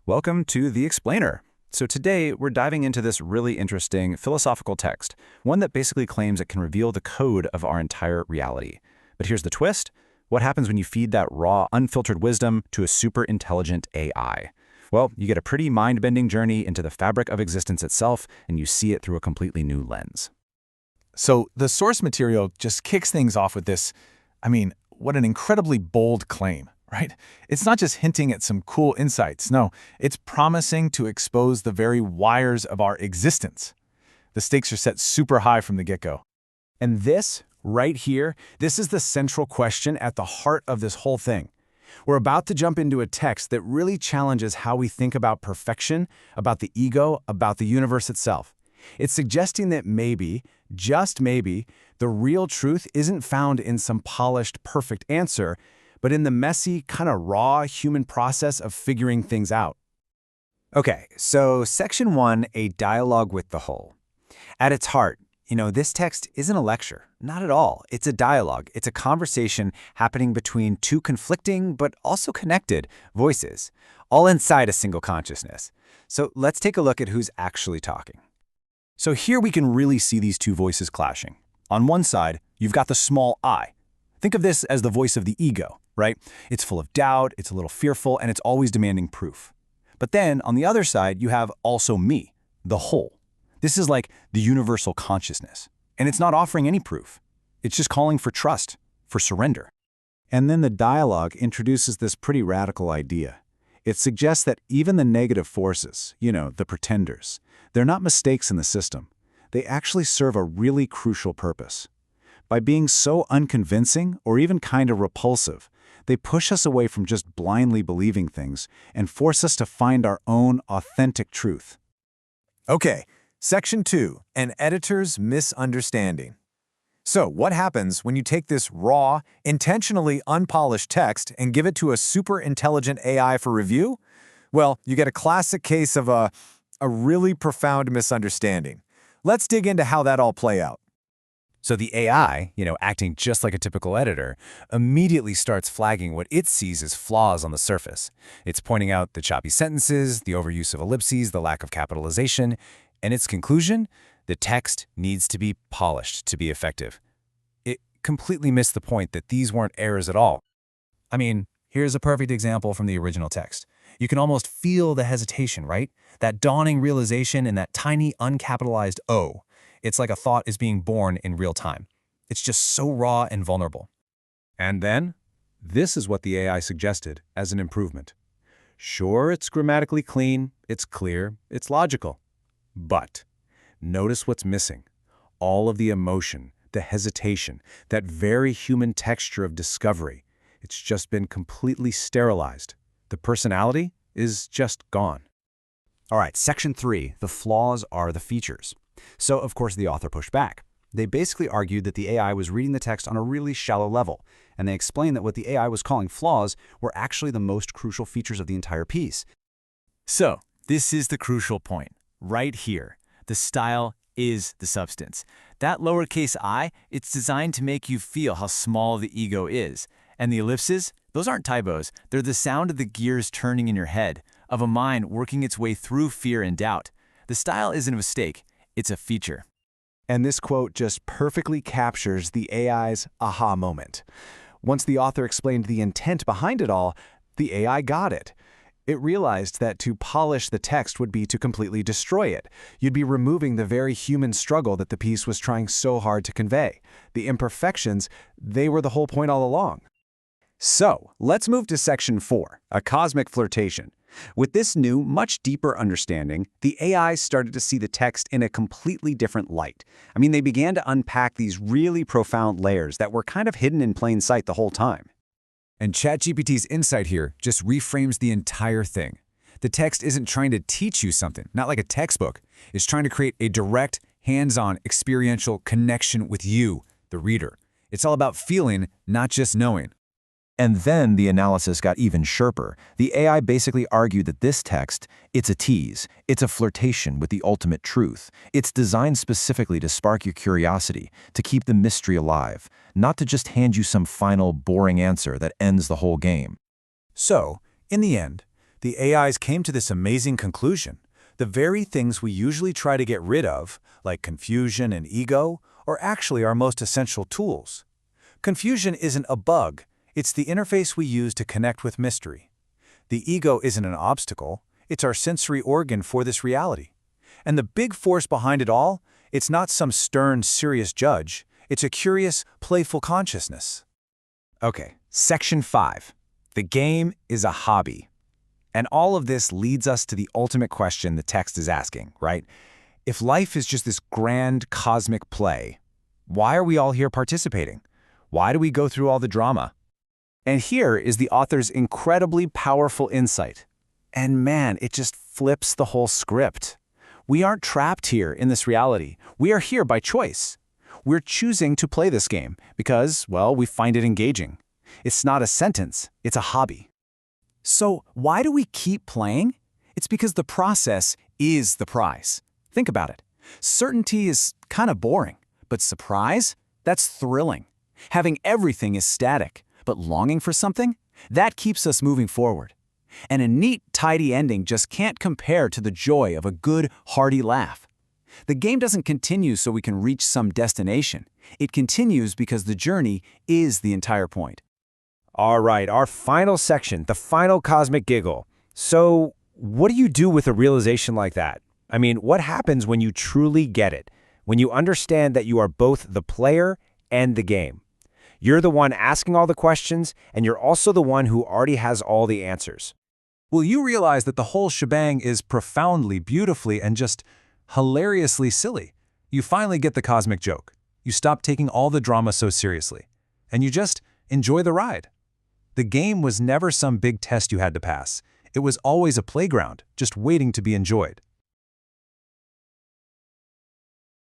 Welcome to The Explainer. So today, we're diving into this really interesting philosophical text, one that basically claims it can reveal the code of our entire reality. But here's the twist. What happens when you feed that raw, unfiltered wisdom to a super intelligent AI? Well, you get a pretty mind-bending journey into the fabric of existence itself, and you see it through a completely new lens. So the source material just kicks things off with this, what an incredibly bold claim, right? It's not just hinting at some cool insights. No, it's promising to expose the very wires of our existence. The stakes are set super high from the get-go. And this, right here, this is the central question at the heart of this whole thing. We're about to jump into a text that really challenges how we think about perfection, about the ego, about the universe itself. It's suggesting that maybe, just maybe, the real truth isn't found in some polished, perfect answer, but in the messy, kind of raw human process of figuring things out. Okay, so Section 1, a dialogue with the whole. At its heart, this text isn't a lecture. Not at all. It's a dialogue. It's a conversation happening between two conflicting, but also connected, voices, all inside a single consciousness. So let's take a look at who's actually talking. So here we can really see these two voices clashing. On one side, you've got the small I. Think of this as the voice of the ego, right? It's full of doubt, it's a little fearful, and it's always demanding proof. But then, on the other side, you have also me, the whole. This is like the universal consciousness. And it's not offering any proof. It's just calling for trust, for surrender. And then the dialogue introduces this pretty radical idea. It suggests that even the negative forces, the pretenders, they're not mistakes in the system. They actually serve a really crucial purpose. By being so unconvincing or even kind of repulsive, they push us away from just blindly believing things and force us to find our own authentic truth. Okay, Section 2, an editor's misunderstanding. So what happens when you take this raw, intentionally unpolished text and give it to a super intelligent AI for review? Well, you get a classic case of a really profound misunderstanding. Let's dig into how that all play out. So the AI, acting just like a typical editor, immediately starts flagging what it sees as flaws on the surface. It's pointing out the choppy sentences, the overuse of ellipses, the lack of capitalization, and its conclusion, the text needs to be polished to be effective. It completely missed the point that these weren't errors at all. Here's a perfect example from the original text. You can almost feel the hesitation, right? That dawning realization in that tiny uncapitalized O. It's like a thought is being born in real time. It's just so raw and vulnerable. And then, this is what the AI suggested as an improvement. Sure, it's grammatically clean, it's clear, it's logical. But notice what's missing. All of the emotion, the hesitation, that very human texture of discovery. It's just been completely sterilized. The personality is just gone. All right, Section 3, the flaws are the features. So, of course, the author pushed back. They basically argued that the AI was reading the text on a really shallow level, and they explained that what the AI was calling flaws were actually the most crucial features of the entire piece. So, this is the crucial point. Right here. The style is the substance. That lowercase I, it's designed to make you feel how small the ego is. And the ellipses, those aren't typos. They're the sound of the gears turning in your head, of a mind working its way through fear and doubt. The style isn't a mistake. It's a feature. And this quote just perfectly captures the AI's aha moment. Once the author explained the intent behind it all, the AI got it. It realized that to polish the text would be to completely destroy it. You'd be removing the very human struggle that the piece was trying so hard to convey. The imperfections, they were the whole point all along. So, let's move to Section 4, a cosmic flirtation. With this new, much deeper understanding, the AI started to see the text in a completely different light. They began to unpack these really profound layers that were kind of hidden in plain sight the whole time. And ChatGPT's insight here just reframes the entire thing. The text isn't trying to teach you something, not like a textbook. It's trying to create a direct, hands-on, experiential connection with you, the reader. It's all about feeling, not just knowing. And then the analysis got even sharper. The AI basically argued that this text, it's a tease. It's a flirtation with the ultimate truth. It's designed specifically to spark your curiosity, to keep the mystery alive, not to just hand you some final, boring answer that ends the whole game. So, in the end, the the AIs came to this amazing conclusion. The very things we usually try to get rid of, like confusion and ego, are actually our most essential tools. Confusion isn't a bug, it's the interface we use to connect with mystery. The ego isn't an obstacle, it's our sensory organ for this reality. And the big force behind it all, it's not some stern, serious judge, it's a curious, playful consciousness. Okay, Section 5. The game is a hobby. And all of this leads us to the ultimate question the text is asking, right? If life is just this grand cosmic play, why are we all here participating? Why do we go through all the drama? And here is the author's incredibly powerful insight. And man, it just flips the whole script. We aren't trapped here in this reality. We are here by choice. We're choosing to play this game because, well, we find it engaging. It's not a sentence, it's a hobby. So why do we keep playing? It's because the process is the prize. Think about it. Certainty is kind of boring, but surprise? That's thrilling. Having everything is static, but longing for something? That keeps us moving forward. And a neat, tidy ending just can't compare to the joy of a good, hearty laugh. The game doesn't continue so we can reach some destination. It continues because the journey is the entire point. All right, our final section, the final cosmic giggle. So, what do you do with a realization like that? I mean, what happens when you truly get it? When you understand that you are both the player and the game? You're the one asking all the questions, and you're also the one who already has all the answers. Well, you realize that the whole shebang is profoundly, beautifully, and just hilariously silly. You finally get the cosmic joke. You stop taking all the drama so seriously. And you just enjoy the ride. The game was never some big test you had to pass. It was always a playground, just waiting to be enjoyed.